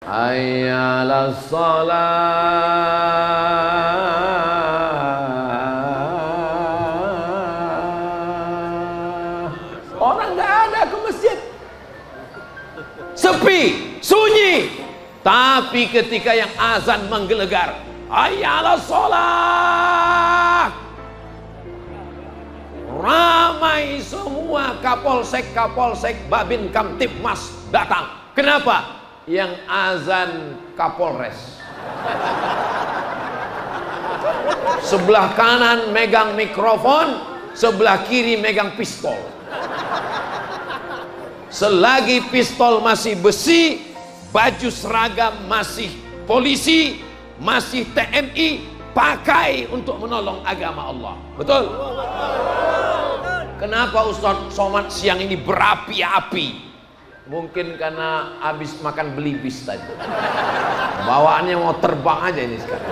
Hayya 'alas shalah. Orang nggak ada ke masjid, sepi, sunyi. Tapi ketika yang azan menggelegar, hayya 'alas shalah, ramai semua kapolsek, babin kamtipmas datang. Kenapa? Yang azan Kapolres. Sebelah kanan megang mikrofon, sebelah kiri megang pistol. Selagi pistol masih besi, baju seragam masih polisi, masih TNI, pakai untuk menolong agama Allah. Betul? Kenapa Ustaz Somad siang ini berapi-api? Mungkin karena habis makan belibis tadi. Bawaannya mau terbang aja ini sekarang.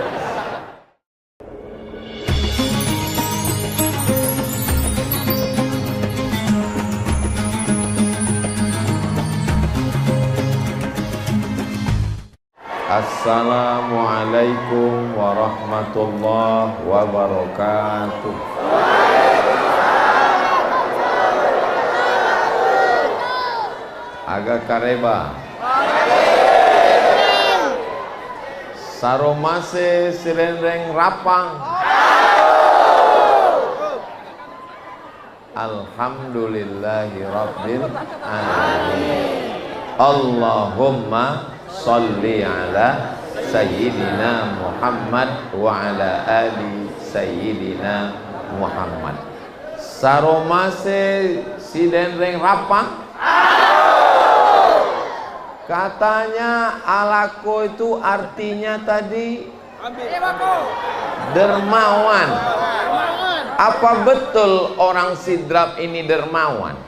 Assalamualaikum warahmatullahi wabarakatuh. Agak kareba saromase sirenreng rapang. Alhamdulillahi rabbil alamin. Allahumma sholli ala sayyidina Muhammad wa ala ali sayyidina Muhammad. Saromase sirenreng rapang. Katanya alako itu artinya tadi dermawan. Apa betul orang Sidrap ini dermawan?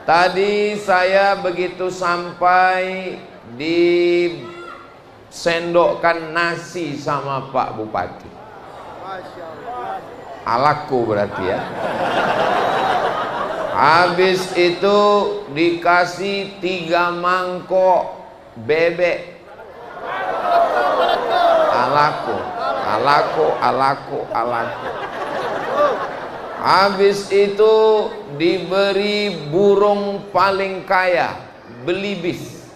Tadi saya begitu sampai disendokkan nasi sama Pak Bupati. Alako berarti ya. Habis itu dikasih 3 mangkok bebek. Alako. Habis itu diberi burung paling kaya, belibis.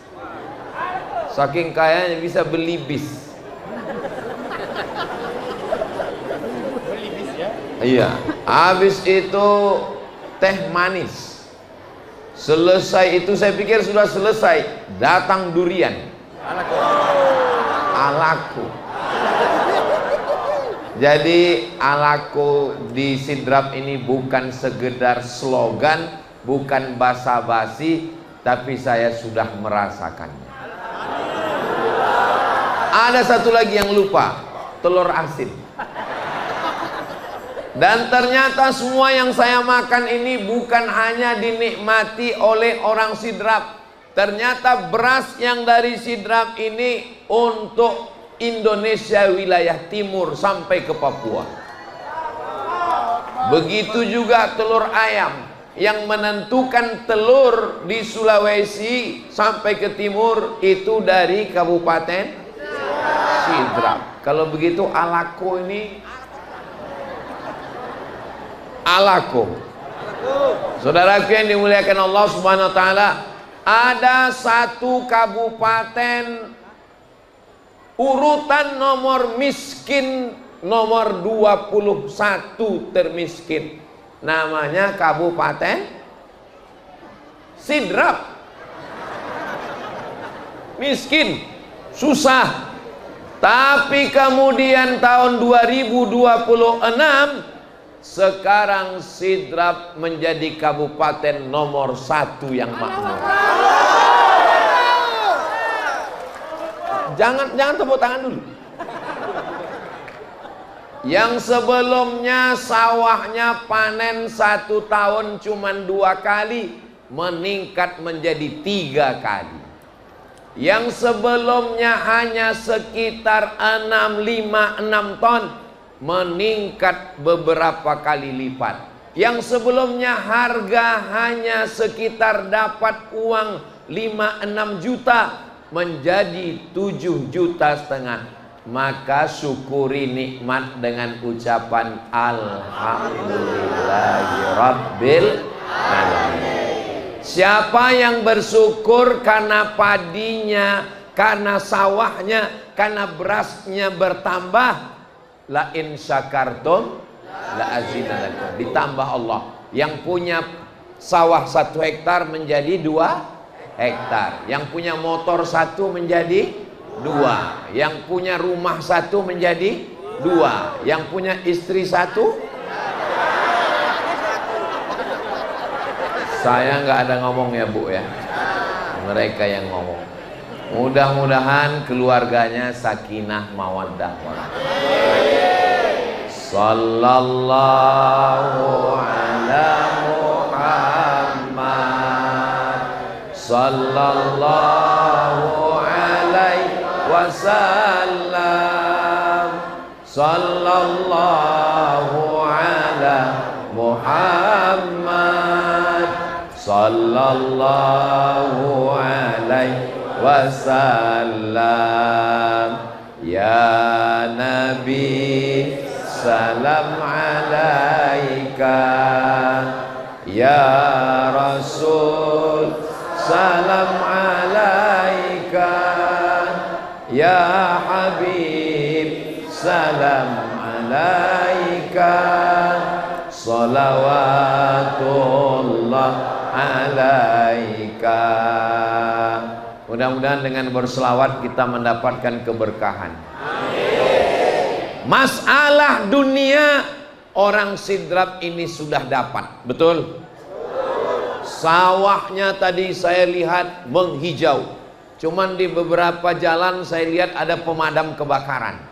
Saking kayanya bisa belibis. Belibis ya? Iya. Habis itu teh manis. Selesai itu saya pikir sudah selesai, datang durian. Alako. Jadi alako di Sidrap ini bukan sekedar slogan, bukan basa-basi, tapi saya sudah merasakannya. Ada satu lagi yang lupa, telur asin. Dan ternyata semua yang saya makan ini bukan hanya dinikmati oleh orang Sidrap. Ternyata beras yang dari Sidrap ini untuk Indonesia wilayah timur sampai ke Papua. Begitu juga telur ayam. Yang menentukan telur di Sulawesi sampai ke timur itu dari Kabupaten Sidrap. Kalau begitu alako ini alako. Saudaraku yang dimuliakan Allah Subhanahu wa taala, ada satu kabupaten urutan nomor miskin nomor 21 termiskin. Namanya Kabupaten Sidrap. Miskin, susah. Tapi kemudian tahun 2026 sekarang Sidrap menjadi kabupaten nomor 1 yang makmur. Jangan tepuk tangan dulu. Yang sebelumnya sawahnya panen 1 tahun cuman 2 kali, meningkat menjadi 3 kali. Yang sebelumnya hanya sekitar 5-6 ton, meningkat beberapa kali lipat. Yang sebelumnya harga hanya sekitar dapat uang 5-6 juta menjadi 7,5 juta. Maka syukuri nikmat dengan ucapan Alhamdulillahirabbil alamin. Siapa yang bersyukur karena padinya, karena sawahnya, karena berasnya bertambah, la in syakartum la azinadakum, ditambah Allah. Yang punya sawah 1 hektar menjadi 2 hektar, yang punya motor 1 menjadi 2, yang punya rumah 1 menjadi 2, yang punya istri 1. Saya nggak ada ngomong ya Bu ya, mereka yang ngomong. Mudah-mudahan keluarganya sakinah mawaddah warahmah. Sallallahu ala Muhammad, sallallahu alaihi wasallam, sallallahu ala Muhammad, sallallahu alaihi wasallam. Ya Nabi salam alaika, ya Rasul salam alaika, ya Habib salam alaika, salawatullah alaika. Mudah-mudahan dengan berselawat kita mendapatkan keberkahan. Masalah dunia orang Sidrap ini sudah dapat, betul? Sawahnya tadi saya lihat menghijau. Cuman di beberapa jalan saya lihat ada pemadam kebakaran.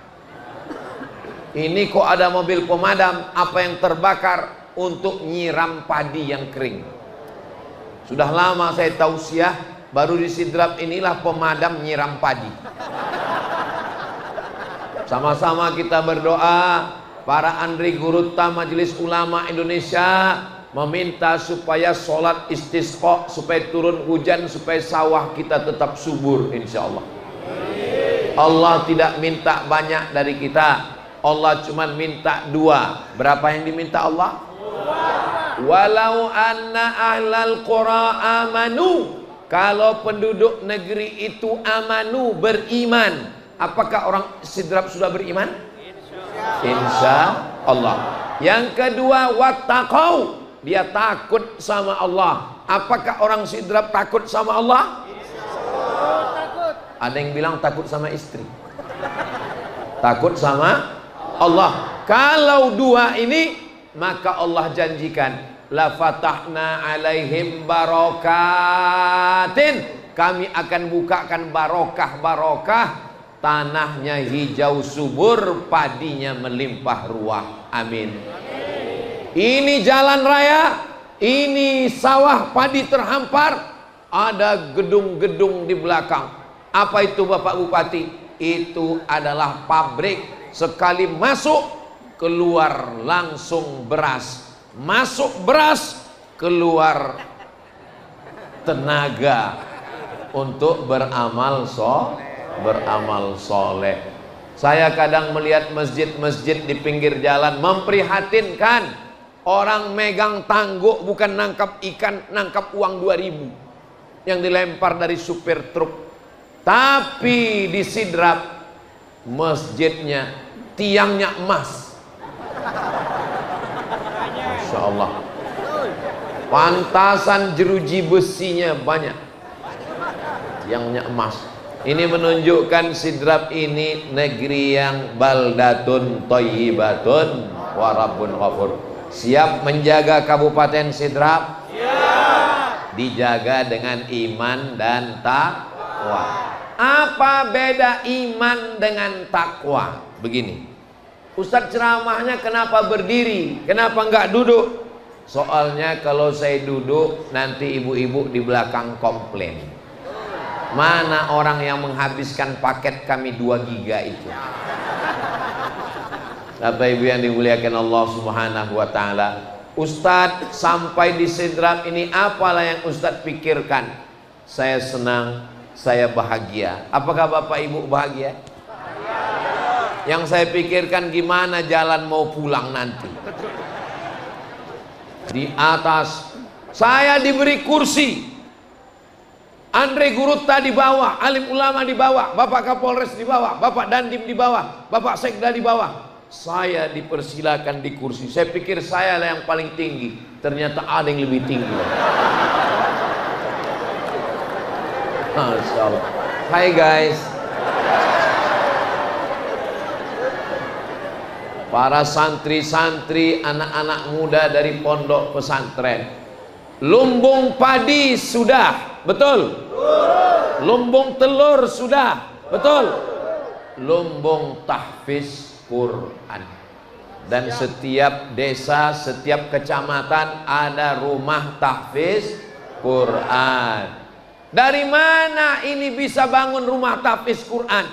Ini kok ada mobil pemadam, apa yang terbakar? Untuk nyiram padi yang kering. Sudah lama saya tausiah, baru di Sidrap inilah pemadam nyiram padi. Sama-sama kita berdoa, para Andri Gurutta Majelis Ulama Indonesia meminta supaya sholat istisqa, supaya turun hujan, supaya sawah kita tetap subur insya Allah. Allah tidak minta banyak dari kita, Allah cuma minta 2. Berapa yang diminta Allah? 2. Walau anna ahlal qura amanu, kalau penduduk negeri itu amanu, beriman. Apakah orang Sidrap sudah beriman? Insya Allah. Yang kedua, wattaqau, dia takut sama Allah. Apakah orang Sidrap takut sama Allah? Ada yang bilang takut sama istri, takut sama Allah. Kalau 2 ini, maka Allah janjikan, la fatahna alaihim barakatin, kami akan bukakan barokah-barokah, tanahnya hijau subur, padinya melimpah ruah. Amin. Ini jalan raya, ini sawah padi terhampar, ada gedung-gedung di belakang. Apa itu Bapak Bupati? Itu adalah pabrik. Sekali masuk, keluar langsung beras. Masuk beras, keluar tenaga untuk beramal soleh. Saya kadang melihat masjid-masjid di pinggir jalan, memprihatinkan. Orang megang tangguk bukan nangkap ikan, nangkap uang 2.000 yang dilempar dari supir truk. Tapi di Sidrap masjidnya tiangnya emas. Masya Allah. Pantasan jeruji besinya banyak, tiangnya emas. Ini menunjukkan Sidrap ini negeri yang baldatun thayyibatun wa rabbun ghafur. Siap menjaga Kabupaten Sidrap? Siap. Dijaga dengan iman dan takwa. Apa beda iman dengan takwa? Begini, Ustadz ceramahnya kenapa berdiri? Kenapa enggak duduk? Soalnya kalau saya duduk nanti ibu-ibu di belakang komplain. Mana orang yang menghabiskan paket kami 2 giga itu? Bapak Ibu yang dimuliakan Allah Subhanahu wa taala, Ustadz sampai di Sidrap ini apalah yang Ustadz pikirkan? saya senang, saya bahagia. Apakah Bapak Ibu bahagia? Yang saya pikirkan gimana jalan mau pulang nanti. Di atas saya diberi kursi, Andre Gurutta di bawah, alim ulama di bawah, Bapak Kapolres di bawah, Bapak Dandim di bawah, Bapak Sekda di bawah. Saya dipersilakan di kursi. Saya pikir saya lah yang paling tinggi, ternyata ada yang lebih tinggi. Masya Allah. Hai guys, para santri-santri, anak-anak muda dari pondok pesantren. Lumbung padi sudah, betul? Lumbung telur sudah, betul? Lumbung tahfiz Quran. Dan setiap desa, setiap kecamatan ada rumah tahfiz Quran. Dari mana ini bisa bangun rumah tahfiz Quran?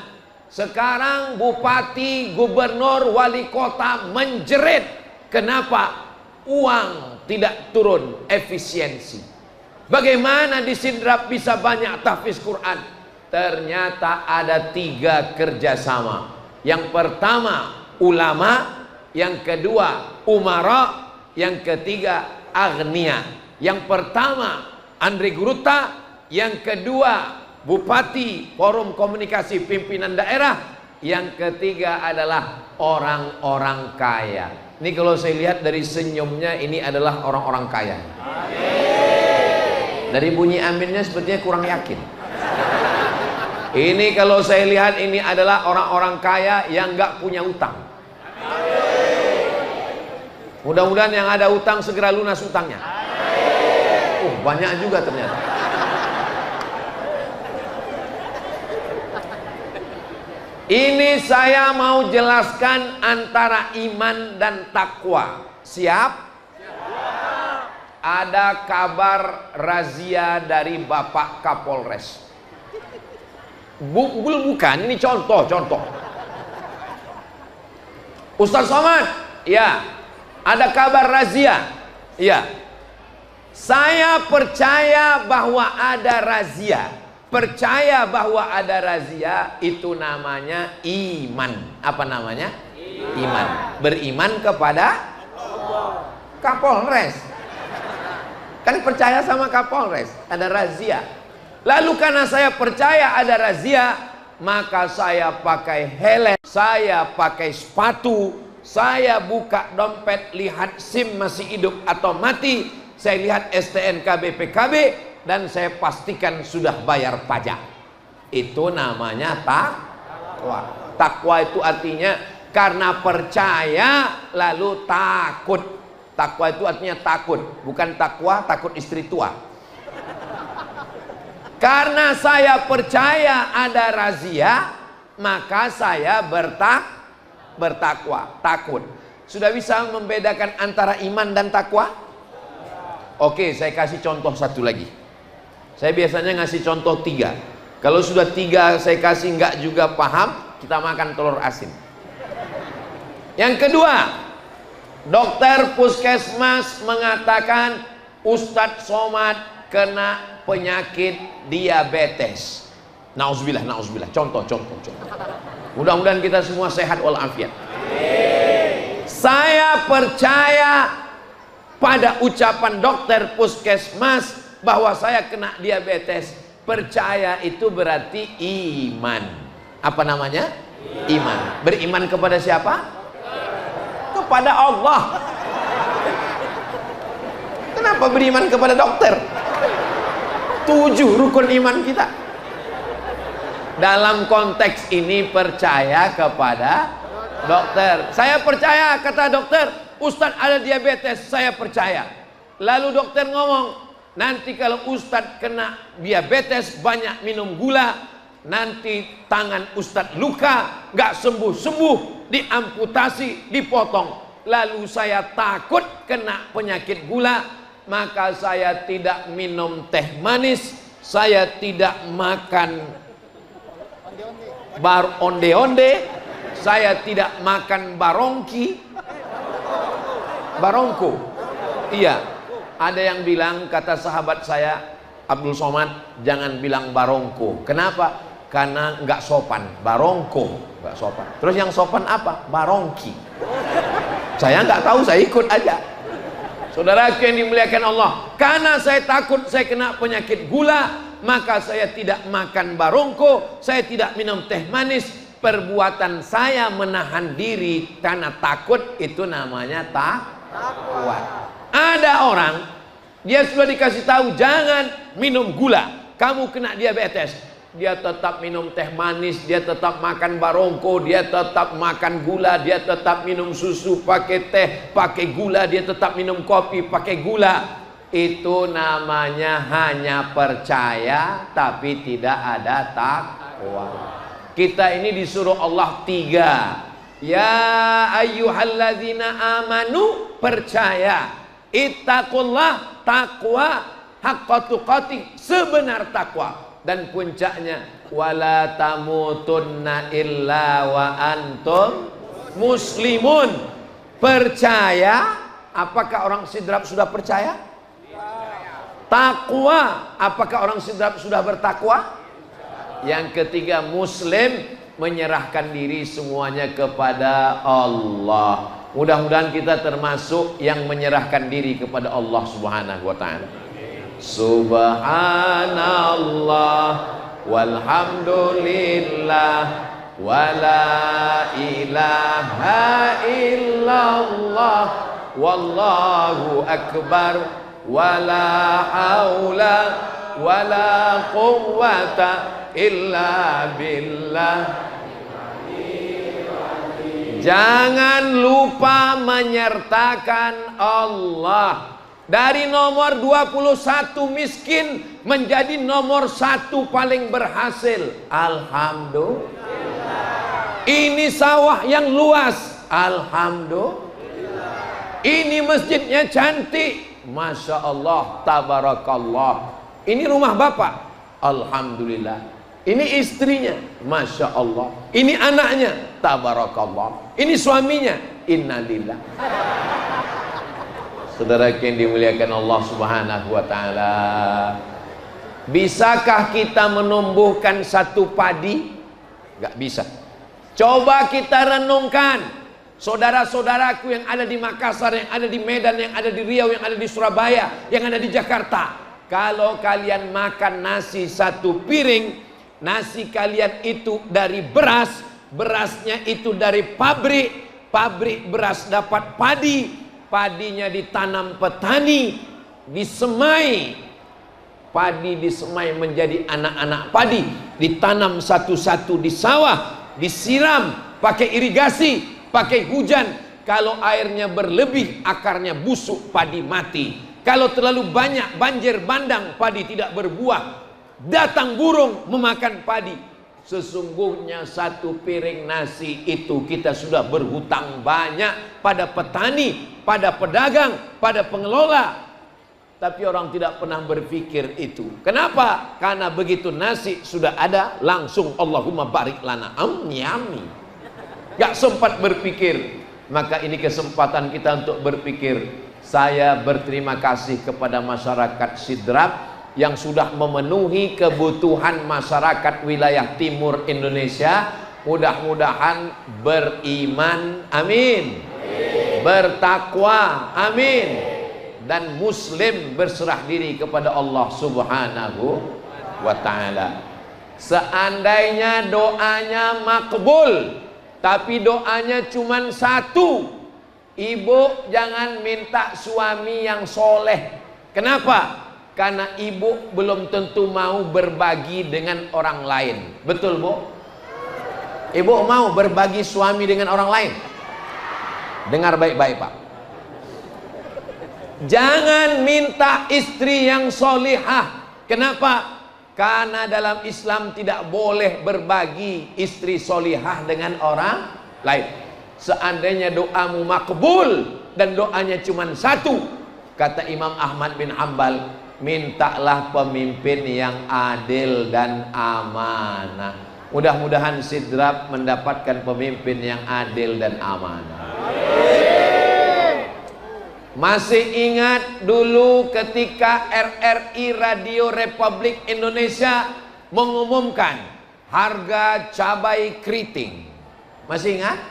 Sekarang bupati, gubernur, wali kota menjerit. Kenapa? Uang tidak turun efisiensi. Bagaimana di Sidrap bisa banyak tahfiz Quran? Ternyata ada 3 kerjasama. Yang pertama ulama, yang kedua umara, yang ketiga agnia. Yang pertama Andre Gurutta, yang kedua bupati, forum komunikasi pimpinan daerah, yang ketiga adalah orang-orang kaya. Ini kalau saya lihat dari senyumnya, ini adalah orang-orang kaya. Amin. Dari bunyi aminnya sepertinya kurang yakin. Ini kalau saya lihat ini adalah orang-orang kaya yang nggak punya utang. Mudah-mudahan yang ada utang segera lunas utangnya. Banyak juga ternyata. Ini saya mau jelaskan antara iman dan takwa. Siap? Ada kabar razia dari Bapak Kapolres. Bukan, ini contoh. Ustaz Somad, ya, ada kabar razia. Ya, saya percaya bahwa ada razia. Percaya bahwa ada razia itu namanya iman. Apa namanya? Iman. Beriman kepada Kapolres. Kan percaya sama Kapolres, ada razia. Lalu karena saya percaya ada razia, maka saya pakai helm, saya pakai sepatu, saya buka dompet, lihat SIM masih hidup atau mati, saya lihat STNK BPKB, dan saya pastikan sudah bayar pajak. Itu namanya takwa. Takwa itu artinya karena percaya lalu takut. Takwa itu artinya takut, bukan takwa takut istri tua. Karena saya percaya ada razia, maka saya bertakwa, takut. Sudah bisa membedakan antara iman dan takwa? Oke, saya kasih contoh satu lagi. Saya biasanya ngasih contoh 3. Kalau sudah 3 saya kasih nggak juga paham, kita makan telur asin. Yang kedua, dokter puskesmas mengatakan Ustadz Somad kena penyakit diabetes. Nauzubillah. Contoh. Mudah-mudahan kita semua sehat walafiat. Saya percaya pada ucapan dokter puskesmas bahwa saya kena diabetes. Percaya itu berarti iman. Apa namanya? Iman. Beriman kepada siapa? Kepada Allah. Kenapa beriman kepada dokter? 7 rukun iman kita. Dalam konteks ini percaya kepada dokter. Saya percaya, kata dokter, Ustadz ada diabetes, saya percaya. Lalu dokter ngomong, nanti kalau Ustadz kena diabetes, banyak minum gula, nanti tangan Ustadz luka, gak sembuh-sembuh, diamputasi, dipotong. Lalu saya takut kena penyakit gula, maka saya tidak minum teh manis, saya tidak makan bar onde-onde, saya tidak makan barongko. Iya, ada yang bilang, kata sahabat saya, Abdul Somad, jangan bilang barongko. Kenapa? Karena nggak sopan. Barongko nggak sopan. Terus yang sopan apa? Barongki. Saya nggak tahu, saya ikut aja. Saudaraku yang dimuliakan Allah, karena saya takut saya kena penyakit gula, maka saya tidak makan barongko, saya tidak minum teh manis. Perbuatan saya menahan diri karena takut, itu namanya takwa. Ada orang, dia sudah dikasih tahu jangan minum gula, kamu kena diabetes. Dia tetap minum teh manis, dia tetap makan barongko, dia tetap makan gula, dia tetap minum susu pakai teh, pakai gula, dia tetap minum kopi pakai gula. Itu namanya hanya percaya tapi tidak ada takwa. Kita ini disuruh Allah 3. Ya ayyuhalladzina amanu, percaya. Ittaqullah, takwa, haqqa tuqatih, sebenar takwa. Dan puncaknya, wala tamutunna illa wa antum muslimun. Percaya. Apakah orang sidrap sudah percaya? Takwa. Apakah orang sidrap sudah bertakwa? Yang ketiga, muslim, menyerahkan diri semuanya kepada Allah. Mudah-mudahan kita termasuk yang menyerahkan diri kepada Allah Subhanahu wa ta'ala. Subhanallah walhamdulillah wala ilaha illallah wallahu akbar wala haula wala quwwata illa billah. Jangan lupa menyertakan Allah. Dari nomor 21 miskin menjadi nomor 1 paling berhasil. Alhamdulillah. Ini sawah yang luas. Alhamdulillah. Ini masjidnya cantik. Masya Allah, tabarakallah. Ini rumah bapak. Alhamdulillah. Ini istrinya. Masya Allah. Ini anaknya. Tabarakallah. Ini suaminya. Innalillah. Saudara yang dimuliakan Allah Subhanahu wa ta'ala, bisakah kita menumbuhkan satu padi? Gak bisa. Coba kita renungkan, saudara-saudaraku yang ada di Makassar, yang ada di Medan, yang ada di Riau, yang ada di Surabaya, yang ada di Jakarta. Kalau kalian makan nasi satu piring, nasi kalian itu dari beras, berasnya itu dari pabrik, pabrik beras dapat padi, padinya ditanam petani, disemai, padi disemai menjadi anak-anak padi, ditanam satu-satu di sawah, disiram pakai irigasi, pakai hujan. Kalau airnya berlebih, akarnya busuk, padi mati. Kalau terlalu banyak, banjir bandang, padi tidak berbuah. Datang burung memakan padi. Sesungguhnya satu piring nasi itu kita sudah berhutang banyak pada petani, pada pedagang, pada pengelola. Tapi orang tidak pernah berpikir itu. Kenapa? Karena begitu nasi sudah ada, langsung Allahumma barik lana. Yummy. Gak sempat berpikir. Maka ini kesempatan kita untuk berpikir. Saya berterima kasih kepada masyarakat Sidrap yang sudah memenuhi kebutuhan masyarakat wilayah timur Indonesia. Mudah-mudahan beriman, amin, bertakwa, amin, dan muslim, berserah diri kepada Allah Subhanahu wa ta'ala. Seandainya doanya makbul, tapi doanya cuma satu, ibu jangan minta suami yang soleh. Kenapa? Karena ibu belum tentu mau berbagi dengan orang lain. Betul, Bu? Ibu mau berbagi suami dengan orang lain? Dengar baik-baik, Pak. Jangan minta istri yang solihah. Kenapa? Karena dalam Islam tidak boleh berbagi istri solihah dengan orang lain. Seandainya doamu makbul dan doanya cuma satu, kata Imam Ahmad bin Hanbal, mintalah pemimpin yang adil dan amanah. Mudah-mudahan Sidrap mendapatkan pemimpin yang adil dan amanah. Masih ingat dulu ketika RRI Radio Republik Indonesia mengumumkan harga cabai keriting? Masih ingat?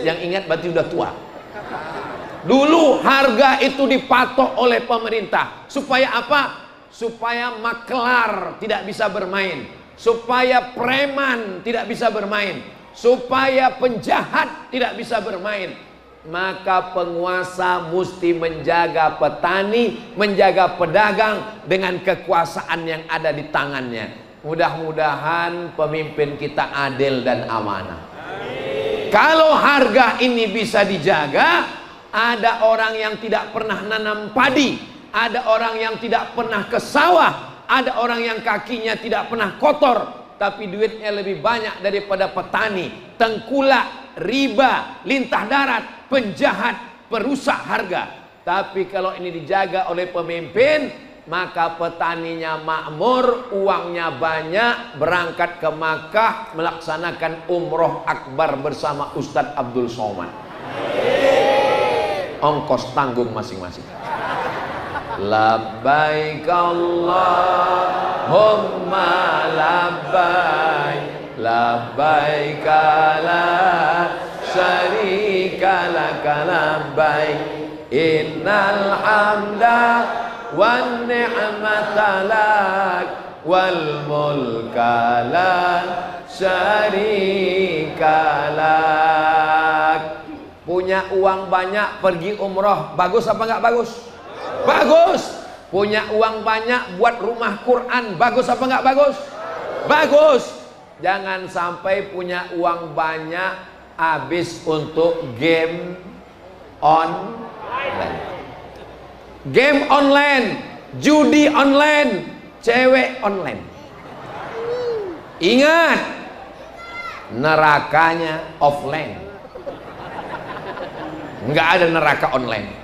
Yang ingat berarti udah tua. Dulu harga itu dipatok oleh pemerintah. Supaya apa? Supaya maklar tidak bisa bermain, supaya preman tidak bisa bermain, supaya penjahat tidak bisa bermain. Maka penguasa mesti menjaga petani, menjaga pedagang dengan kekuasaan yang ada di tangannya. Mudah-mudahan pemimpin kita adil dan amanah. Kalau harga ini bisa dijaga, ada orang yang tidak pernah nanam padi, ada orang yang tidak pernah ke sawah, ada orang yang kakinya tidak pernah kotor, tapi duitnya lebih banyak daripada petani, tengkulak, riba, lintah darat, penjahat, perusak harga. Tapi kalau ini dijaga oleh pemimpin, maka petaninya makmur, uangnya banyak, berangkat ke Makkah melaksanakan umroh akbar bersama Ustadz Abdul Somad. Ongkos tanggung masing-masing. Labbaik Allahumma labbaik, labbaik la syarika laka labbaik, innal hamda wan ni'mata lak wal mulka la syarika lak. Punya uang banyak pergi umroh, bagus apa enggak bagus? Bagus. Punya uang banyak buat rumah Quran, bagus apa enggak bagus? Bagus. Jangan sampai punya uang banyak habis untuk game online. Game online, judi online, cewek online. Ingat, nerakanya offline. Enggak ada neraka online.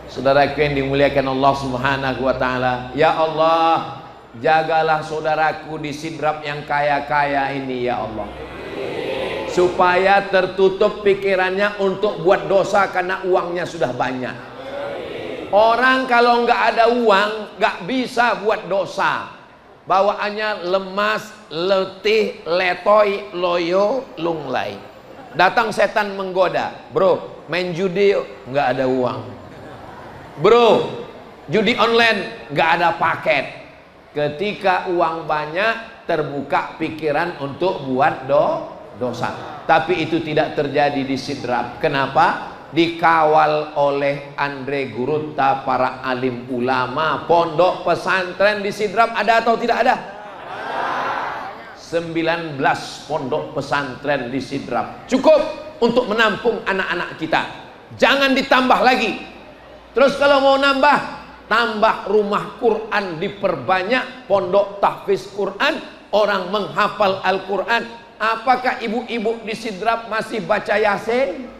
Saudaraku yang dimuliakan Allah Subhanahu wa taala, ya Allah, jagalah saudaraku di Sidrap yang kaya-kaya ini ya Allah. Supaya tertutup pikirannya untuk buat dosa karena uangnya sudah banyak. Orang kalau nggak ada uang nggak bisa buat dosa. Bawaannya lemas, letih, letoy, loyo, lunglai. Datang setan menggoda, bro, main judi nggak ada uang. Bro, judi online nggak ada paket. Ketika uang banyak terbuka pikiran untuk buat dosa. Tapi itu tidak terjadi di Sidrap. Kenapa? Dikawal oleh Andre Gurutta, para alim ulama. Pondok pesantren di Sidrap ada atau tidak ada? 19 pondok pesantren di Sidrap cukup untuk menampung anak-anak kita. Jangan ditambah lagi. Terus kalau mau nambah, tambah rumah Quran diperbanyak, pondok tahfiz Quran, orang menghafal Al-Quran. Apakah ibu-ibu di Sidrap masih baca Yasin?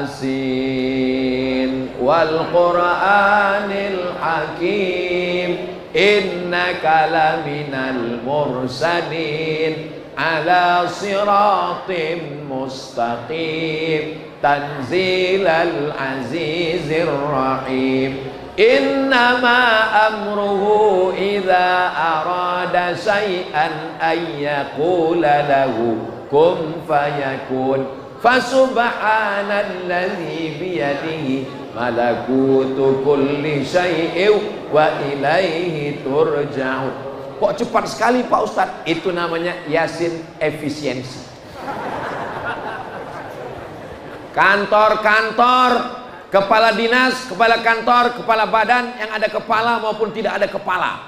Yasin wal Qur'anil Hakim, innaka laminal mursalin ala siratim mustaqim, tanzilal azizir rahim. Innama amruhu idza arada syai'an ayyaqula lahu kun fayakun. Fasubhanalladzi biyadihi malakutu kulli syai'in wa ilaihi turja'un. Kok cepat sekali Pak Ustadz? Itu namanya Yasin efisiensi. Kantor-kantor, kepala dinas, kepala kantor, kepala badan yang ada kepala maupun tidak ada kepala,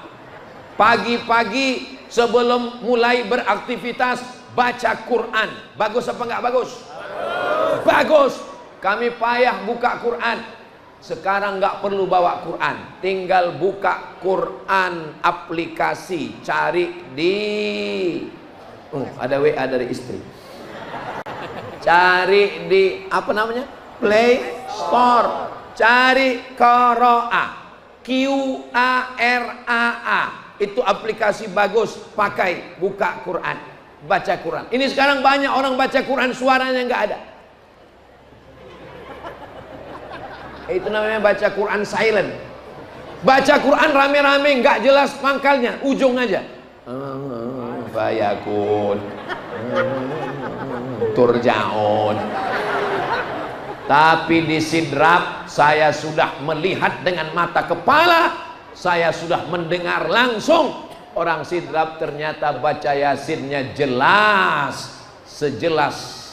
pagi-pagi sebelum mulai beraktivitas baca Quran. Bagus apa enggak bagus? Bagus. Kami payah buka Quran. Sekarang nggak perlu bawa Quran, tinggal buka Quran aplikasi, cari di ada WA dari istri, cari di apa namanya, Play Store, cari Qura'a, Q-A-R-A-A, itu aplikasi bagus, pakai, buka Quran, baca Quran. Ini sekarang banyak orang baca Quran suaranya nggak ada. Itu namanya baca Quran silent. Baca Quran rame-rame, nggak jelas pangkalnya, ujung aja. Fayakun, turjaun. Tapi di sidrap saya sudah melihat dengan mata kepala, saya sudah mendengar langsung. Orang sidrap ternyata baca yasinnya jelas, sejelas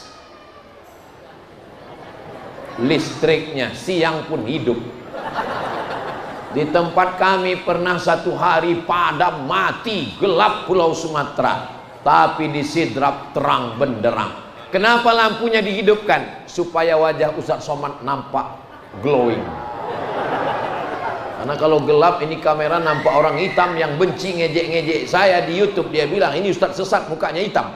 listriknya, siang pun hidup. Di tempat kami pernah satu hari padam mati, gelap Pulau Sumatera, tapi di sidrap terang benderang. Kenapa lampunya dihidupkan? Supaya wajah Ustaz Somad nampak glowing. Karena kalau gelap ini kamera nampak orang hitam yang benci ngejek-ngejek saya di YouTube. Dia bilang ini Ustaz sesat, mukanya hitam.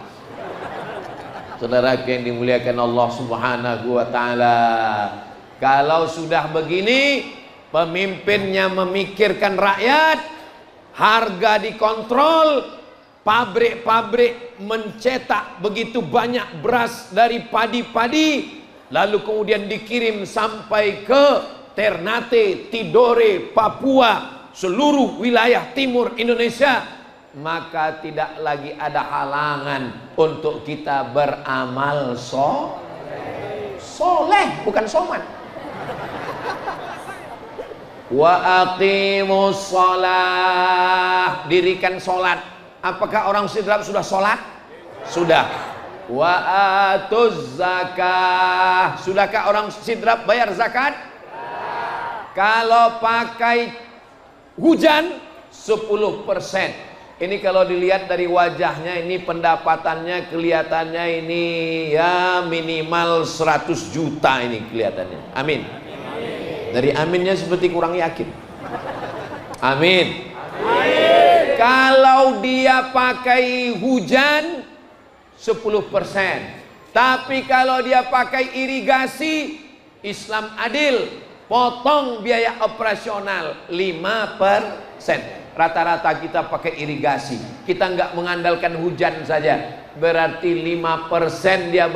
Saudara yang dimuliakan Allah Subhanahu wa Ta'ala, kalau sudah begini, pemimpinnya memikirkan rakyat, harga dikontrol, pabrik-pabrik mencetak begitu banyak beras dari padi-padi, lalu kemudian dikirim sampai ke Ternate, Tidore, Papua, seluruh wilayah timur Indonesia, maka tidak lagi ada halangan untuk kita beramal soleh, bukan soman. Wa aqimus shalah, dirikan solat. Apakah orang sidrap sudah solat? Sudah. Wa atuz zakah, sudahkah orang sidrap bayar zakat? Kalau pakai hujan 10%. Ini kalau dilihat dari wajahnya, ini pendapatannya kelihatannya ini ya minimal 100 juta ini kelihatannya. Amin. Dari aminnya seperti kurang yakin. Amin. Kalau dia pakai hujan 10%. Tapi kalau dia pakai irigasi, Islam adil, potong biaya operasional 5%. Rata-rata kita pakai irigasi, kita nggak mengandalkan hujan saja, berarti 5% dia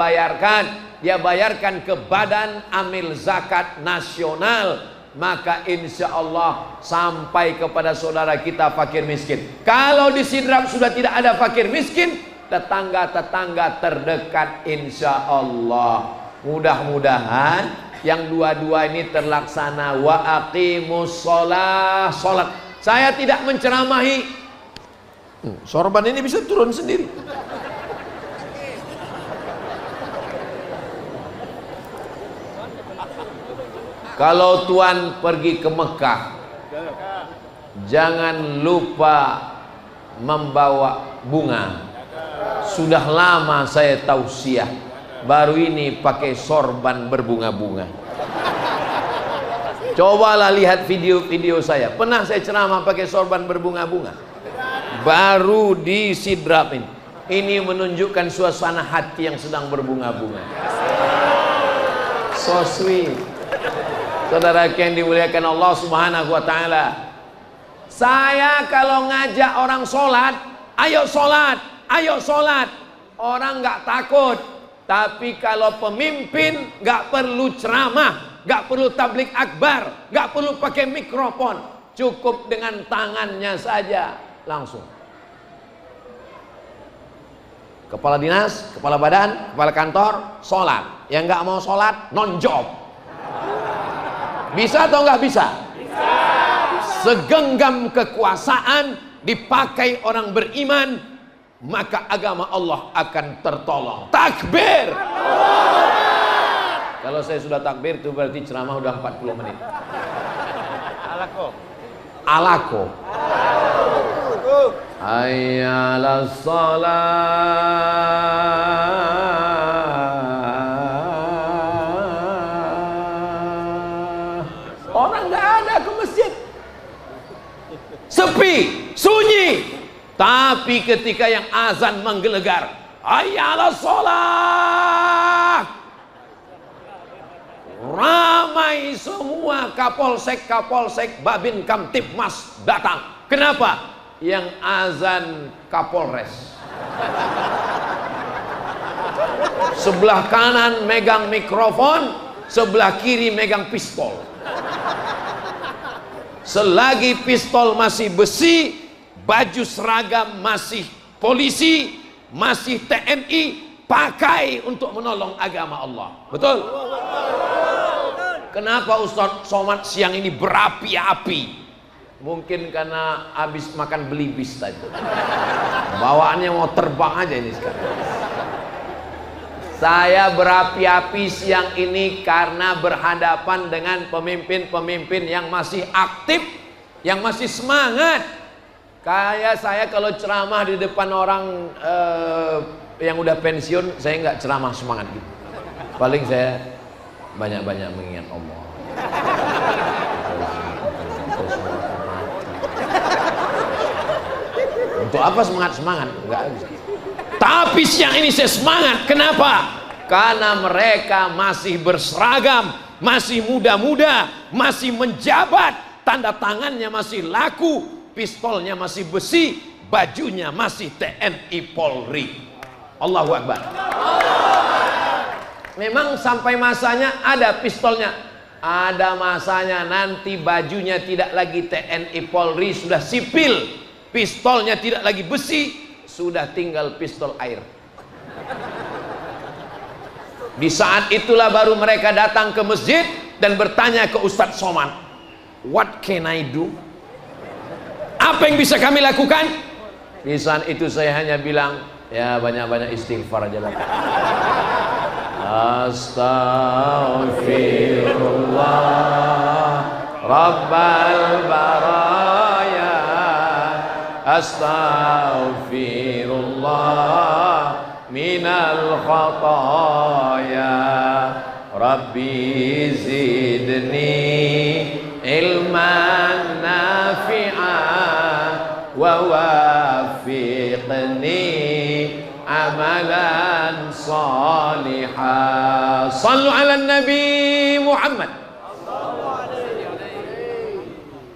bayarkan ke Badan Amil Zakat Nasional, maka insya Allah sampai kepada saudara kita fakir miskin. Kalau di sidrap sudah tidak ada fakir miskin, tetangga-tetangga terdekat insya Allah. Mudah-mudahan yang dua-dua ini terlaksana. Wa aqimus sholah, sholat. Saya tidak menceramahi. Sorban ini bisa turun sendiri. Kalau tuan pergi ke Mekah, jangan lupa membawa bunga. Sudah lama saya tausiah, baru ini pakai sorban berbunga-bunga. Cobalah lihat video-video saya. Pernah saya ceramah pakai sorban berbunga-bunga. Baru di sidrap ini. Ini menunjukkan suasana hati yang sedang berbunga-bunga. So sweet. Saudara yang dimuliakan Allah Subhanahu wa Ta'ala, saya kalau ngajak orang sholat, ayo sholat, ayo sholat, orang nggak takut. Tapi kalau pemimpin nggak perlu ceramah, nggak perlu tablik akbar, nggak perlu pakai mikrofon, cukup dengan tangannya saja langsung. Kepala dinas, kepala badan, kepala kantor, sholat. Yang nggak mau sholat, non job. Bisa atau nggak bisa? Bisa. Segenggam kekuasaan dipakai orang beriman, maka agama Allah akan tertolong. Takbir. Kalau saya sudah takbir itu berarti ceramah udah 40 menit. Alako. Alako. Hayya 'alas shalah. Orang nggak ada ke masjid. Sepi, sunyi. Tapi ketika yang azan menggelegar, hayya 'alas shalah, ramai semua kapolsek, Babin Kamtibmas datang. Kenapa? Yang azan Kapolres. Sebelah kanan megang mikrofon, sebelah kiri megang pistol. Selagi pistol masih besi, baju seragam masih polisi, masih TNI, pakai untuk menolong agama Allah. Betul? Kenapa Ustaz Somad siang ini berapi-api? Mungkin karena habis makan belibis tadi. Bawaannya mau terbang aja ini sekarang. Saya berapi-api siang ini karena berhadapan dengan pemimpin-pemimpin yang masih aktif, yang masih semangat. Kayak saya kalau ceramah di depan orang yang udah pensiun, saya nggak ceramah semangat gitu. Paling saya banyak-banyak mengingat Allah. Untuk apa semangat-semangat? Enggak bisa. Tapi siang ini saya semangat. Kenapa? Karena mereka masih berseragam, masih muda-muda, masih menjabat, tanda tangannya masih laku, pistolnya masih besi, bajunya masih TNI Polri. Allahu Akbar. Memang sampai masanya ada pistolnya, ada masanya nanti bajunya tidak lagi TNI Polri, sudah sipil, pistolnya tidak lagi besi, sudah tinggal pistol air. Di saat itulah baru mereka datang ke masjid dan bertanya ke Ustadz Somad, "What can I do?" Apa yang bisa kami lakukan? Di saat itu saya hanya bilang, ya banyak-banyak istighfar aja lah. Astaghfirullah Rabbal baraya, astaghfirullah minal khataya, Rabbi zidni ilman nafi'an wa wafiqni amalan salihah. Sallu ala Nabi Muhammad.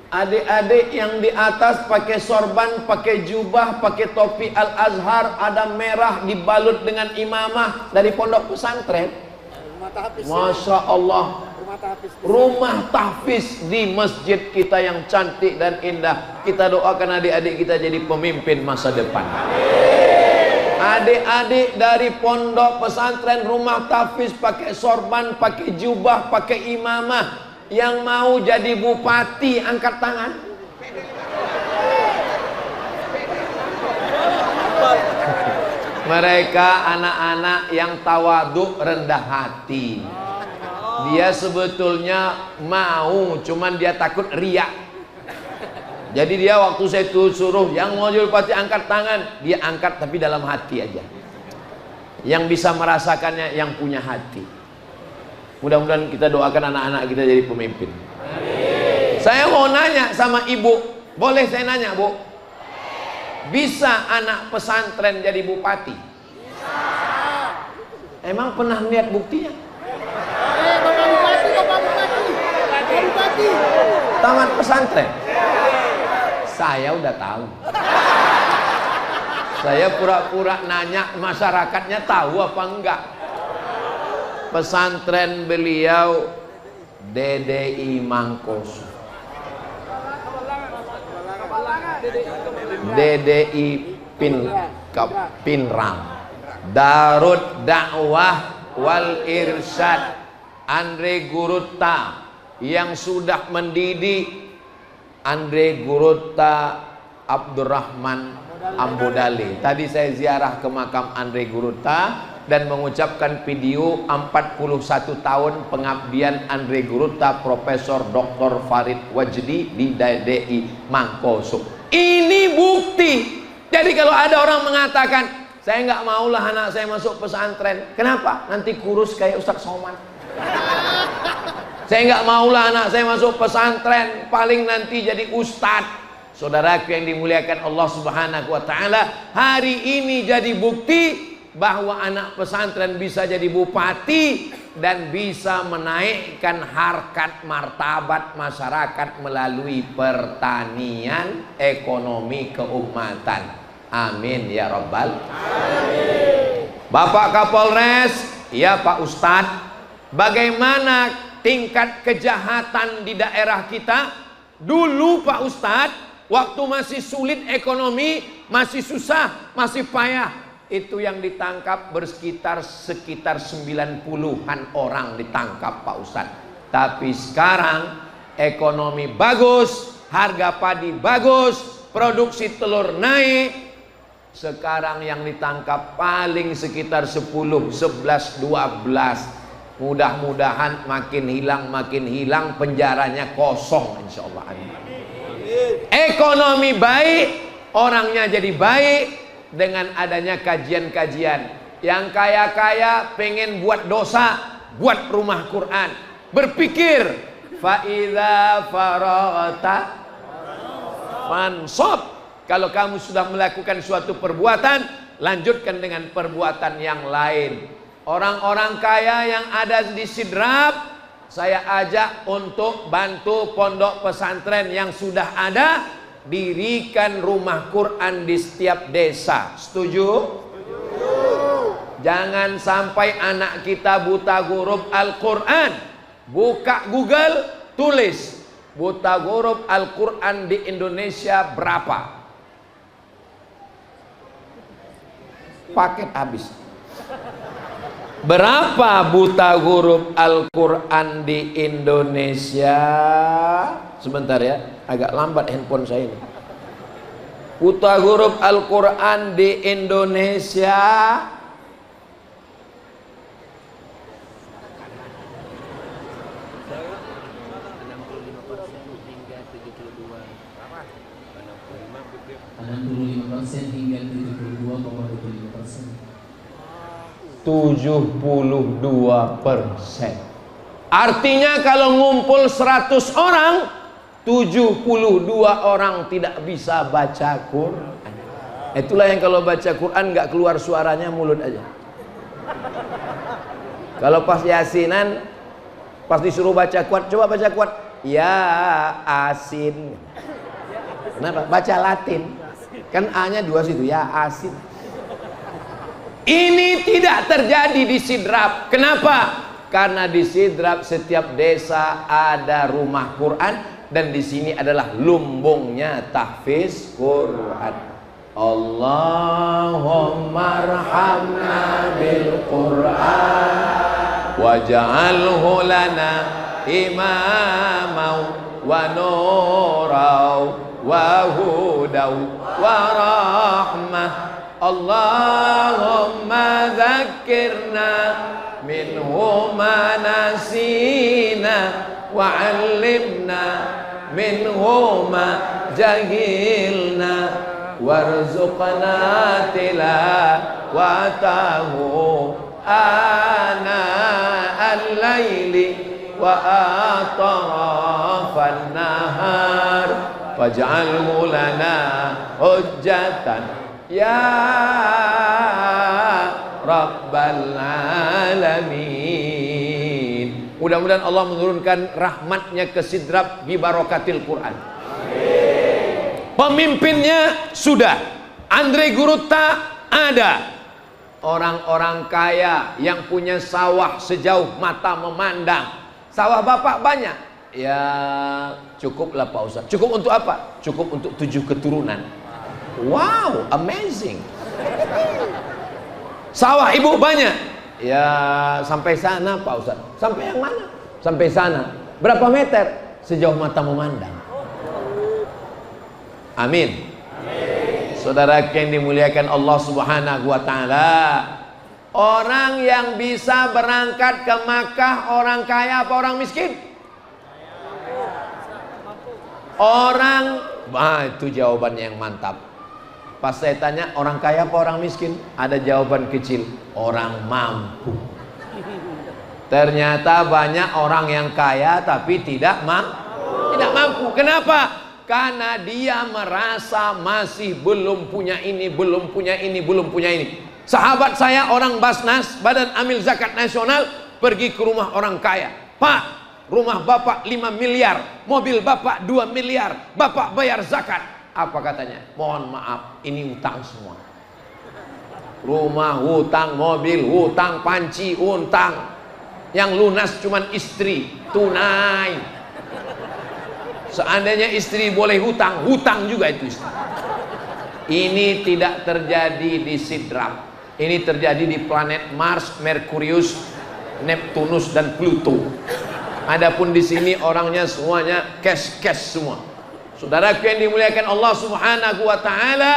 Adik-adik yang di atas pakai sorban, pakai jubah, pakai topi Al-Azhar, ada merah dibalut dengan imamah dari pondok pesantren. Masya Allah, rumah tahfiz di masjid kita yang cantik dan indah. Kita doakan adik-adik kita jadi pemimpin masa depan. Adik-adik dari pondok pesantren, rumah tahfiz, pakai sorban, pakai jubah, pakai imamah, yang mau jadi bupati angkat tangan. Mereka anak-anak yang tawaduk, rendah hati. Dia sebetulnya mau, cuman dia takut riak. Jadi dia waktu saya tuh suruh yang mau jadi bupati angkat tangan, dia angkat tapi dalam hati aja. Yang bisa merasakannya yang punya hati. Mudah-mudahan kita doakan anak-anak kita jadi pemimpin. Amin. Saya mau nanya sama ibu, boleh saya nanya bu? Bisa anak pesantren jadi bupati? Bisa. Emang pernah lihat buktinya? Bapak Bupati. Tamat pesantren? Saya udah tahu. Saya pura-pura nanya masyarakatnya tahu apa enggak. Pesantren beliau DDI Mangkos, DDI Pinrang, Darud Dakwah wal Irsyad, Andre Gurutta yang sudah mendidik, Andre Gurutta Abdurrahman Ambodali. Tadi saya ziarah ke makam Andre Gurutta dan mengucapkan video 41 tahun pengabdian Andre Gurutta Profesor Dr. Farid Wajdi di DDI Mangkosuk. Ini bukti. Jadi kalau ada orang mengatakan, saya nggak maulah anak saya masuk pesantren. Kenapa? Nanti kurus kayak Ustadz Somad. Saya nggak maulah anak saya masuk pesantren, paling nanti jadi ustadz. Saudaraku yang dimuliakan Allah Subhanahu wa Ta'ala, hari ini jadi bukti bahwa anak pesantren bisa jadi bupati dan bisa menaikkan harkat martabat masyarakat melalui pertanian, ekonomi keumatan. Amin ya Rabbal. Amin. Bapak Kapolres, ya Pak Ustadz, bagaimana tingkat kejahatan di daerah kita. Dulu Pak Ustadz, waktu masih sulit ekonomi, masih susah, masih payah, itu yang ditangkap sekitar 90-an orang ditangkap Pak Ustadz. Tapi sekarang ekonomi bagus, harga padi bagus, produksi telur naik. Sekarang yang ditangkap paling sekitar 10, 11, 12. Mudah-mudahan makin hilang, penjaranya kosong insyaallah. Ekonomi baik, orangnya jadi baik dengan adanya kajian-kajian. Yang kaya-kaya pengen buat dosa, buat rumah Quran. Berpikir, fa idza faraghta fansab. Kalau kamu sudah melakukan suatu perbuatan, lanjutkan dengan perbuatan yang lain. Orang-orang kaya yang ada di Sidrap, saya ajak untuk bantu pondok pesantren yang sudah ada, dirikan rumah Quran di setiap desa. Setuju? Jangan sampai anak kita buta huruf Al-Quran. Buka Google, tulis buta huruf Al-Quran di Indonesia berapa? Paket habis. Berapa buta huruf Al-Quran di Indonesia? Sebentar ya, agak lambat handphone saya ini. Buta huruf Al-Quran di Indonesia hingga 72,25%. 72%. Artinya kalau ngumpul 100 orang, 72 orang tidak bisa baca Quran. Itulah yang kalau baca Quran nggak keluar suaranya, mulut aja. Kalau pas yasinan, pas disuruh baca kuat, coba baca kuat. Ya asin. Kenapa? Baca Latin. Kan A-nya 2 situ, ya asin. Ini tidak terjadi di Sidrap. Kenapa? Karena di Sidrap setiap desa ada rumah Quran, dan di sini adalah lumbungnya tahfiz Quran. Allahumma arhamna bil Quran waj'alhu lana imamau wa nurau wa hudau wa rahmah. Allahumma dzakirna minhu ma nasina wa 'allimna minhu ma jahilna warzuqna tilawatahu ana al-laili wa atrafan nahar waj'alhu lana hujjatan ya Rabbal Alamin. Mudah-mudahan Allah menurunkan rahmatnya ke Sidrap bi barokatil Quran. Pemimpinnya sudah, Andre Guruta ada. Orang-orang kaya yang punya sawah sejauh mata memandang. Sawah bapak banyak. Ya cukuplah Pak Ustaz. Cukup untuk apa? Cukup untuk 7 keturunan. Wow, amazing. Sawah ibu banyak. Ya sampai sana Pak Ustaz. Sampai yang mana? Sampai sana. Berapa meter? Sejauh mata memandang. Amin. Saudara yang dimuliakan Allah Subhanahu wa taala, orang yang bisa berangkat ke Makkah orang kaya apa orang miskin? Orang, itu jawaban yang mantap. Pas saya tanya orang kaya apa orang miskin, ada jawaban kecil, orang mampu. Ternyata banyak orang yang kaya tapi tidak mampu. Kenapa? Karena dia merasa masih belum punya ini, belum punya ini, belum punya ini. Sahabat saya orang Basnas, Badan Amil Zakat Nasional, pergi ke rumah orang kaya. Pak, rumah bapak 5 miliar, mobil bapak 2 miliar, bapak bayar zakat. Apa katanya? Mohon maaf, ini utang semua. Rumah hutang, mobil hutang, panci hutang. Yang lunas cuman istri, tunai. Seandainya istri boleh hutang, hutang juga itu istri. Ini tidak terjadi di Sidrap. Ini terjadi di planet Mars, Merkurius, Neptunus dan Pluto. Adapun di sini orangnya semuanya cash semua. Saudaraku yang dimuliakan Allah Subhanahu wa taala,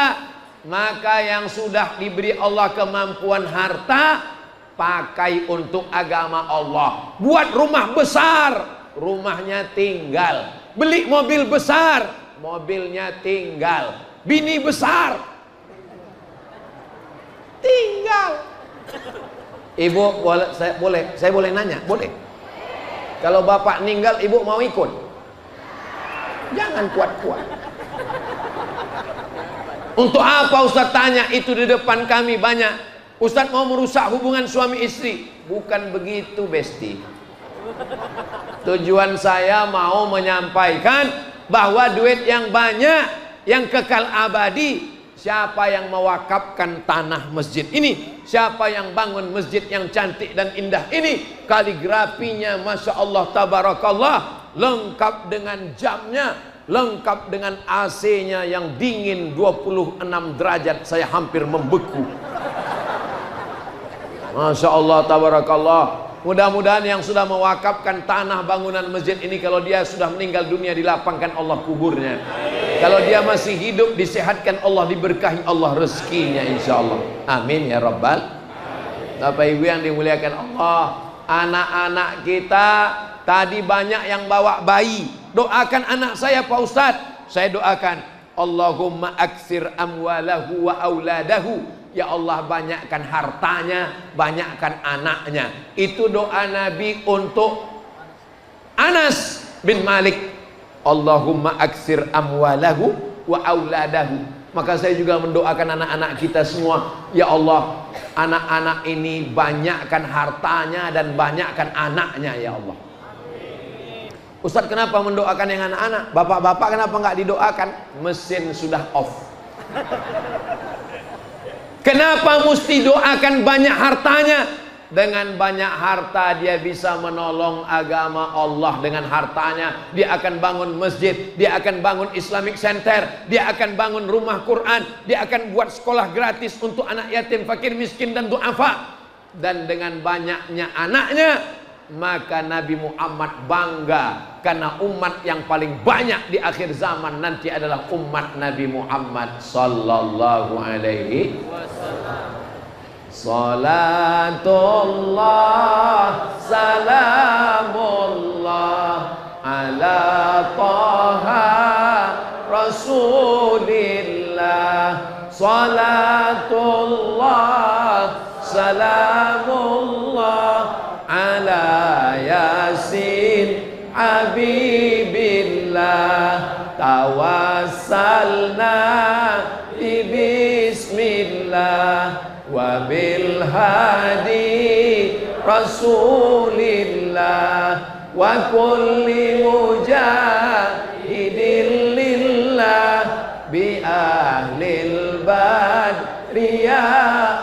maka yang sudah diberi Allah kemampuan harta, pakai untuk agama Allah. Buat rumah besar, rumahnya tinggal. Beli mobil besar, mobilnya tinggal. Bini besar, tinggal. Ibu saya boleh nanya? Boleh. Kalau bapak meninggal, ibu mau ikut? Jangan kuat-kuat. Untuk apa Ustaz tanya itu di depan kami banyak? Ustaz mau merusak hubungan suami istri? Bukan begitu, Besti. Tujuan saya mau menyampaikan bahwa duit yang banyak, yang kekal abadi, siapa yang mewakafkan tanah masjid ini, siapa yang bangun masjid yang cantik dan indah ini, kaligrafinya Masya Allah Tabarakallah, lengkap dengan jamnya, lengkap dengan AC-nya yang dingin 26 derajat, saya hampir membeku. Masya Allah Tabarakallah. Mudah-mudahan yang sudah mewakafkan tanah bangunan masjid ini, kalau dia sudah meninggal dunia, dilapangkan Allah kuburnya. Kalau dia masih hidup, disehatkan Allah, diberkahi Allah rezekinya insyaallah. Amin ya rabbal. Bapak Ibu yang dimuliakan Allah, anak-anak kita tadi banyak yang bawa bayi. Doakan anak saya Pak Ustadz. Saya doakan, Allahumma aksir amwalahu wa auladahu. Ya Allah, banyakkan hartanya, banyakkan anaknya. Itu doa Nabi untuk Anas bin Malik. Allahumma aksir amwalahu wa auladahu. Maka saya juga mendoakan anak-anak kita semua. Ya Allah, anak-anak ini banyakkan hartanya dan banyakkan anaknya ya Allah. Ustadz, kenapa mendoakan yang anak-anak? Bapak-bapak kenapa nggak didoakan? Mesin sudah off. Kenapa mesti doakan banyak hartanya? Dengan banyak harta dia bisa menolong agama Allah. Dengan hartanya dia akan bangun masjid, dia akan bangun Islamic Center, dia akan bangun rumah Quran, dia akan buat sekolah gratis untuk anak yatim, fakir, miskin dan duafa. Dan dengan banyaknya anaknya, maka Nabi Muhammad bangga karena umat yang paling banyak di akhir zaman nanti adalah umat Nabi Muhammad sallallahu alaihi wasallam. Salatullah salamullah ala taha rasulillah. Salatullah salamullah ala yasin habibillah. Tawassalna bismillah wa bil hadi rasulillah wa kulli mujahidin lillah bi ahlil badri ya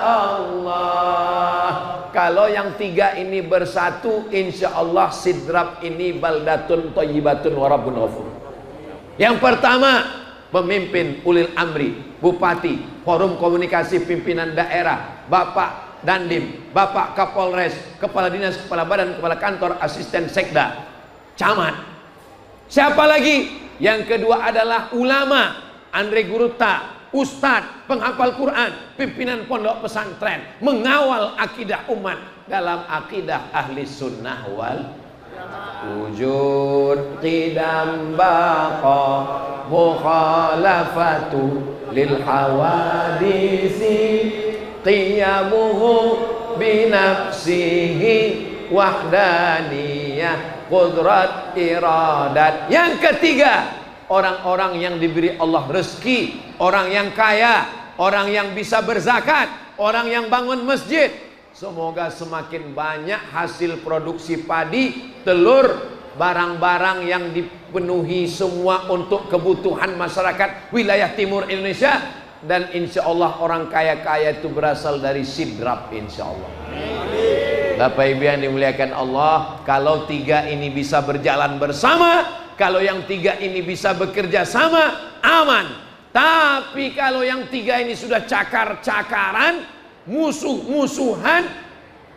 Allah. Kalau yang tiga ini bersatu, insya Allah Sidrap ini baldatun thayyibatun wa rabbun ghafur. Yang pertama, pemimpin ulil amri, bupati, forum komunikasi pimpinan daerah, Bapak Dandim, Bapak Kapolres, Kepala Dinas, Kepala Badan, Kepala Kantor, Asisten Sekda, Camat. Siapa lagi? Yang kedua adalah ulama, Andre Guruta, Ustadz, penghafal Quran, pimpinan pondok pesantren, mengawal akidah umat dalam akidah ahli sunnah wal wujud qidam baqa mukhalafatu lil hawadisi qiyamuhu binafsihi wahdaniyah qudrat iradat. Yang ketiga, orang-orang yang diberi Allah rezeki, orang yang kaya, orang yang bisa berzakat, orang yang bangun masjid. Semoga semakin banyak hasil produksi padi, telur, barang-barang yang dipenuhi semua untuk kebutuhan masyarakat wilayah timur Indonesia. Dan insya Allah orang kaya-kaya itu berasal dari Sidrap insya Allah. Bapak Ibu yang dimuliakan Allah, kalau tiga ini bisa berjalan bersama, kalau yang tiga ini bisa bekerja sama, aman. Tapi kalau yang tiga ini sudah cakar-cakaran, musuh-musuhan,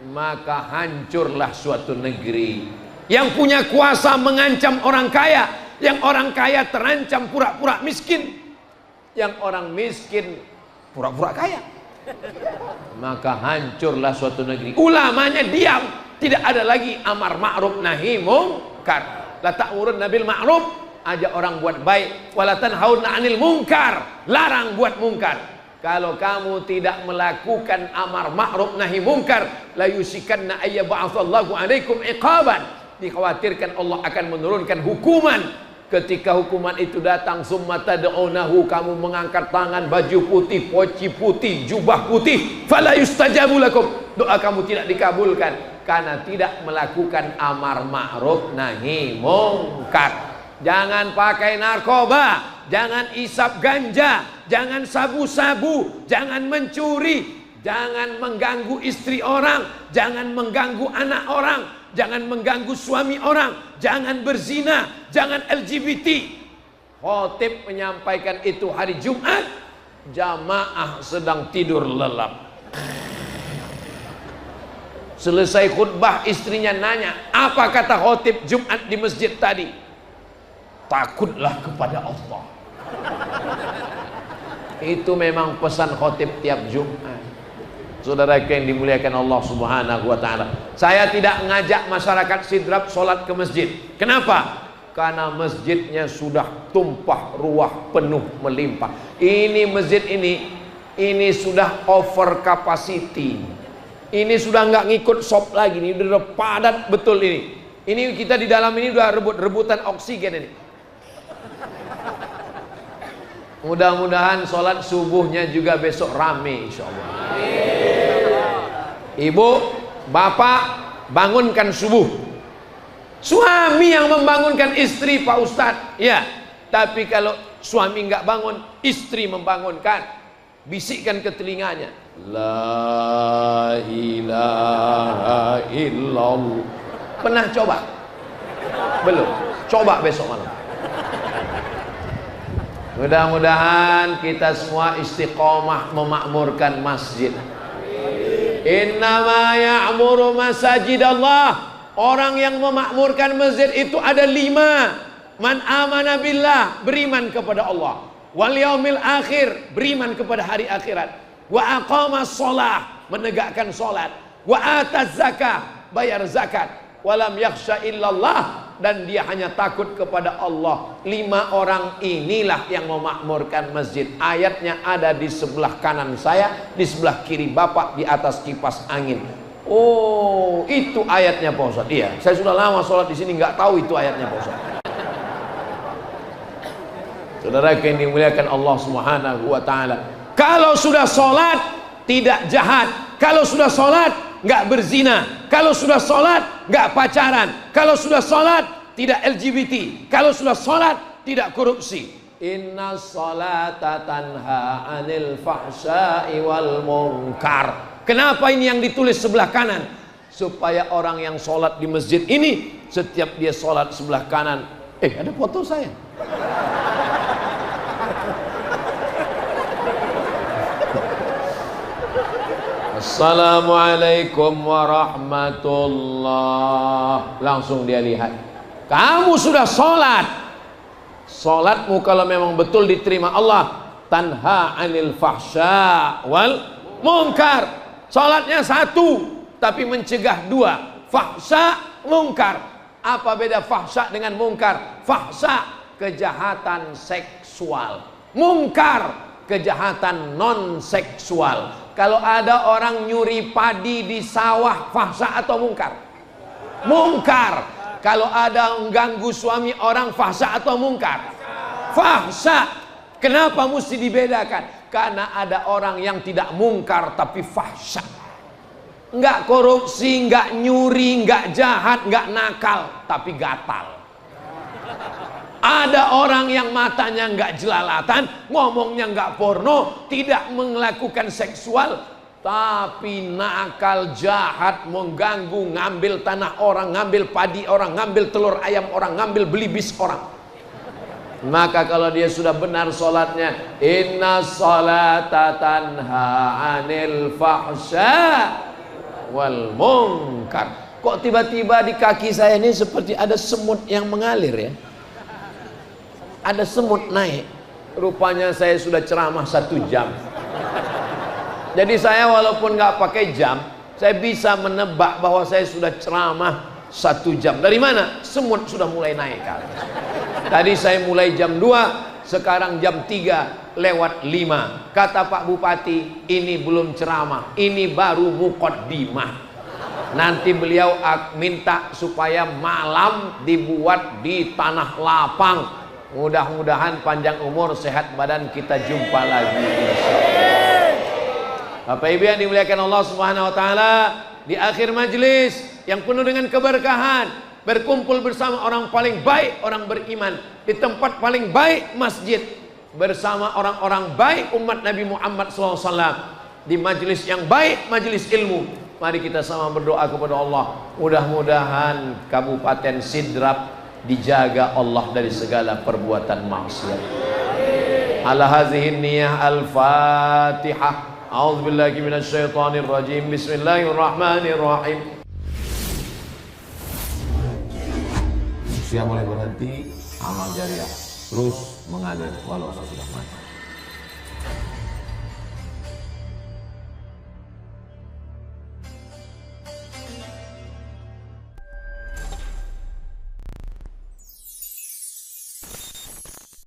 maka hancurlah suatu negeri. Yang punya kuasa mengancam orang kaya, yang orang kaya terancam pura-pura miskin, yang orang miskin pura-pura kaya, maka hancurlah suatu negeri. Ulamanya diam, tidak ada lagi amar ma'ruf nahi mungkar. La ta'murunna bil ma'ruf, ajak orang buat baik, wala tanhauna 'anil munkar, larang buat mungkar. Kalau kamu tidak melakukan amar ma'ruf nahi mungkar, la yusikanna ayya ba'atsallahu 'alaikum iqaban, dikhawatirkan Allah akan menurunkan hukuman. Ketika hukuman itu datang, summa tad'unahu, kamu mengangkat tangan, baju putih, poci putih, jubah putih, fala yustajabu lakum, doa kamu tidak dikabulkan karena tidak melakukan amar ma'ruf nahi mungkar. Jangan pakai narkoba, jangan isap ganja, jangan sabu-sabu, jangan mencuri, jangan mengganggu istri orang, jangan mengganggu anak orang, jangan mengganggu suami orang, jangan berzina, jangan LGBT. Khotib menyampaikan itu hari Jumat, jamaah sedang tidur lelap. Selesai khutbah, istrinya nanya, apa kata khotib Jumat di masjid tadi? Takutlah kepada Allah. Itu memang pesan khotib tiap Jumat. Saudara yang dimuliakan Allah Subhanahu wa taala, saya tidak ngajak masyarakat Sidrap sholat ke masjid. Kenapa? Karena masjidnya sudah tumpah ruah, penuh melimpah. Ini masjid ini sudah over capacity. Ini sudah nggak ngikut shop lagi, ini udah padat betul ini. Ini kita di dalam ini udah rebutan oksigen ini. Mudah-mudahan sholat subuhnya juga besok rame insyaallah. Ibu, bapak bangunkan subuh. Suami yang membangunkan istri, Pak Ustadz. Ya, tapi kalau suami nggak bangun, istri membangunkan. Bisikkan ke telinganya, la ilaha illallah. Pernah coba? Belum? Coba besok malam. Mudah-mudahan kita semua istiqomah memakmurkan masjid. Innama ya'muru masajidallah. Orang yang memakmurkan masjid itu ada 5. Man amana billah, beriman kepada Allah. Wal yaumil akhir, beriman kepada hari akhirat. Wa aqamas shalah, menegakkan salat. Wa ataz zakah, bayar zakat. Walam yakhsha illallah, dan dia hanya takut kepada Allah. 5 orang inilah yang memakmurkan masjid. Ayatnya ada di sebelah kanan saya, di sebelah kiri bapak, di atas kipas angin. Oh, itu ayatnya Pak Ustadz. Iya, saya sudah lama sholat di sini nggak tahu itu ayatnya Pak Ustadz. Saudara yang dimuliakan Allah Subhanahu wa taala, kalau sudah sholat tidak jahat, kalau sudah sholat nggak berzina, kalau sudah sholat nggak pacaran, kalau sudah sholat tidak LGBT, kalau sudah sholat tidak korupsi. Inna sholata tanha anil fahsya'i wal munkar. Kenapa ini yang ditulis sebelah kanan? Supaya orang yang sholat di masjid ini, setiap dia sholat sebelah kanan, ada foto saya. Assalamualaikum warahmatullah. Langsung dia lihat, kamu sudah sholat. Sholatmu kalau memang betul diterima Allah, tanha anil fahsya wal munkar. Sholatnya 1, tapi mencegah 2. Fahsya, munkar. Apa beda fahsya dengan munkar? Fahsya, kejahatan seksual. Munkar, kejahatan non seksual. Kalau ada orang nyuri padi di sawah, fahsya atau munkar? Munkar. Kalau ada mengganggu suami orang, fahsya atau munkar? Fahsya. Kenapa mesti dibedakan? Karena ada orang yang tidak mungkar tapi fahsya. Enggak korupsi, enggak nyuri, enggak jahat, enggak nakal, tapi gatal. Ada orang yang matanya enggak jelalatan, ngomongnya enggak porno, tidak melakukan seksual, Tapi nakal, jahat, mengganggu, ngambil tanah orang, ngambil padi orang, ngambil telur ayam orang, ngambil belibis orang. Maka kalau dia sudah benar sholatnya, inna sholata tanha anil fahsya wal munkar. Kok tiba-tiba di kaki saya ini seperti ada semut yang mengalir ya? Ada semut naik. Rupanya saya sudah ceramah 1 jam. Jadi saya walaupun nggak pakai jam, saya bisa menebak bahwa saya sudah ceramah 1 jam. Dari mana? Semut sudah mulai naik ke atas. Tadi saya mulai jam 2, sekarang jam 3:05. Kata Pak Bupati, ini belum ceramah, ini baru muqaddimah. Nanti beliau minta supaya malam dibuat di tanah lapang. Mudah-mudahan panjang umur, sehat badan, kita jumpa lagi. Bapak Ibu yang dimuliakan Allah Subhanahu wa taala, di akhir majelis yang penuh dengan keberkahan, berkumpul bersama orang paling baik, orang beriman, di tempat paling baik, masjid, bersama orang-orang baik umat Nabi Muhammad SAW, di majelis yang baik, majelis ilmu. Mari kita sama berdoa kepada Allah, mudah-mudahan Kabupaten Sidrap dijaga Allah dari segala perbuatan maksiat. Ala hadhihi niyah al-Fatihah. A'udzubillahi minasyaitonir rajim. Bismillahirrahmanirrahim. Usia mulai berhenti, amal jariah terus mengalir walau sudah mati.